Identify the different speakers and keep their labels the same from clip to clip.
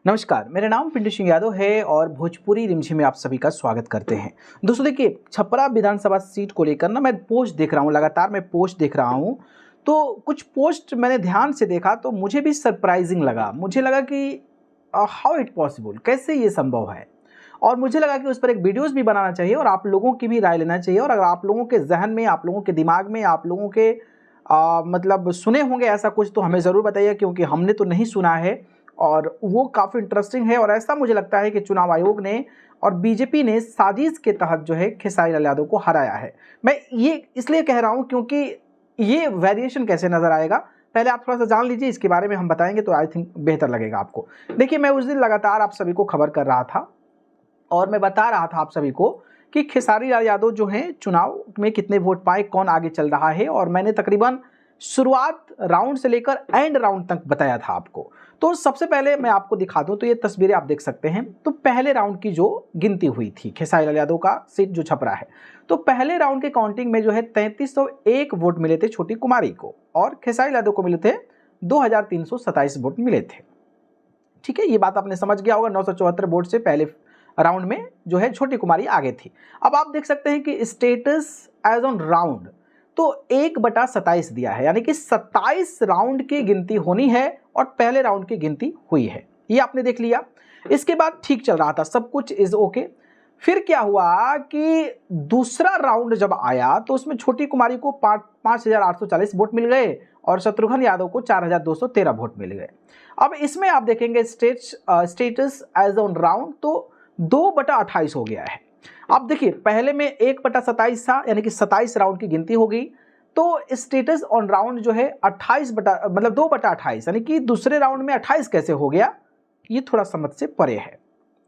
Speaker 1: नमस्कार, मेरा नाम पिंटू सिंह यादव है और भोजपुरी रिमझिम में आप सभी का स्वागत करते हैं। दोस्तों देखिए, छपरा विधानसभा सीट को लेकर ना मैं पोस्ट देख रहा हूँ, लगातार मैं पोस्ट देख रहा हूँ। तो कुछ पोस्ट मैंने ध्यान से देखा तो मुझे भी सरप्राइजिंग लगा। मुझे लगा कि हाउ इट पॉसिबल, कैसे ये संभव है। और मुझे लगा कि उस पर एक वीडियोस भी बनाना चाहिए और आप लोगों की भी राय लेना चाहिए। और अगर आप लोगों के जहन में, आप लोगों के दिमाग में, आप लोगों के मतलब सुने होंगे ऐसा कुछ, तो हमें ज़रूर बताइए, क्योंकि हमने तो नहीं सुना है और वो काफ़ी इंटरेस्टिंग है। और ऐसा मुझे लगता है कि चुनाव आयोग ने और बीजेपी ने साजिश के तहत जो है खेसारी लाल यादव को हराया है। मैं ये इसलिए कह रहा हूँ क्योंकि ये वेरिएशन कैसे नज़र आएगा, पहले आप थोड़ा सा जान लीजिए, इसके बारे में हम बताएंगे तो आई थिंक बेहतर लगेगा आपको। देखिए, मैं उस दिन लगातार आप सभी को खबर कर रहा था और मैं बता रहा था आप सभी को कि खेसारी लाल यादव जो हैं चुनाव में कितने वोट पाए, कौन आगे चल रहा है। और मैंने तकरीबन शुरुआत राउंड से लेकर एंड राउंड तक बताया था आपको। तो सबसे पहले मैं आपको दिखा दूं, तो ये तस्वीरें आप देख सकते हैं। तो पहले राउंड की जो गिनती हुई थी, खेसारी लाल यादव का सीट जो छपरा है, तो पहले राउंड के काउंटिंग में जो है 3301 वोट मिले थे छोटी कुमारी को और खेसारी यादव को मिले थे 2327 वोट मिले थे। ठीक है, ये बात आपने समझ गया होगा। 974 वोट से पहले राउंड में जो है छोटी कुमारी आगे थी। अब आप देख सकते हैं कि स्टेटस एज ऑन राउंड तो 1/27 दिया है, यानी कि 27 राउंड की गिनती होनी है और पहले राउंड की गिनती हुई है। ये आपने देख लिया। इसके बाद ठीक चल रहा था, सब कुछ इज ओके। फिर क्या हुआ कि दूसरा राउंड जब आया तो उसमें छोटी कुमारी को 5,840 वोट मिल गए और शत्रुघ्न यादव को 4,213 वोट मिल गए। अब इसमें आप देखेंगे स्टेटस एज ऑन राउंड तो 2/28 हो गया है। अब देखिए, पहले में 1/27 था, यानी कि 27 राउंड की गिनती हो गई। तो स्टेटस ऑन राउंड जो है 2/28, यानी कि दूसरे राउंड में 28 कैसे हो गया, ये थोड़ा समझ से परे है।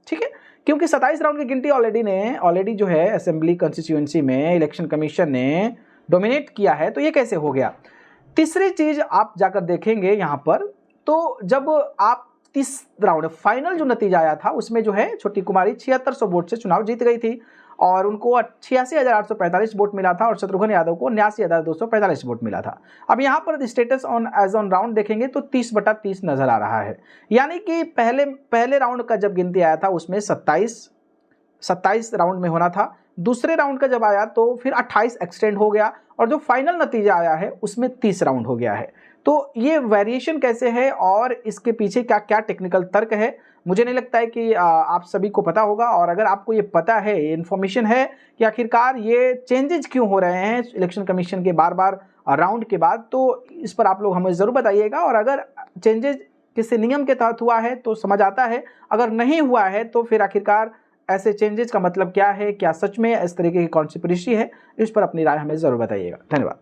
Speaker 1: ठीक है, क्योंकि 27 राउंड की गिनती ऑलरेडी जो है असेंबली कंस्टिट्यूएंसी में इलेक्शन कमीशन ने डोमिनेट किया है, तो ये कैसे हो गया। तीसरी चीज आप जाकर देखेंगे यहाँ पर, तो जब आप 30 राउंड फाइनल जो नतीजा आया था उसमें जो है छोटी कुमारी 7600 वोट से चुनाव जीत गई थी और उनको 86,845 वोट मिला था और शत्रुघ्न यादव को 89,245 वोट मिला था। अब यहाँ पर स्टेटस एज ऑन राउंड देखेंगे तो 30/30 नजर आ रहा है, यानी कि पहले राउंड का जब गिनती आया था उसमें 27 राउंड में होना था। दूसरे राउंड का जब आया तो फिर 28 एक्सटेंड हो गया और जो फाइनल नतीजा आया है उसमें 30 राउंड हो गया है। तो ये वेरिएशन कैसे है और इसके पीछे क्या क्या टेक्निकल तर्क है, मुझे नहीं लगता है कि आप सभी को पता होगा। और अगर आपको ये पता है, ये इन्फॉर्मेशन है कि आखिरकार ये चेंजेस क्यों हो रहे हैं इलेक्शन कमीशन के बार बार राउंड के बाद, तो इस पर आप लोग हमें ज़रूर बताइएगा। और अगर चेंजेस किसी नियम के तहत हुआ है तो समझ आता है, अगर नहीं हुआ है तो फिर आखिरकार ऐसे चेंजेस का मतलब क्या है, क्या सच में इस तरीके की कॉन्स्पिरेसी है, इस पर अपनी राय हमें ज़रूर बताइएगा। धन्यवाद।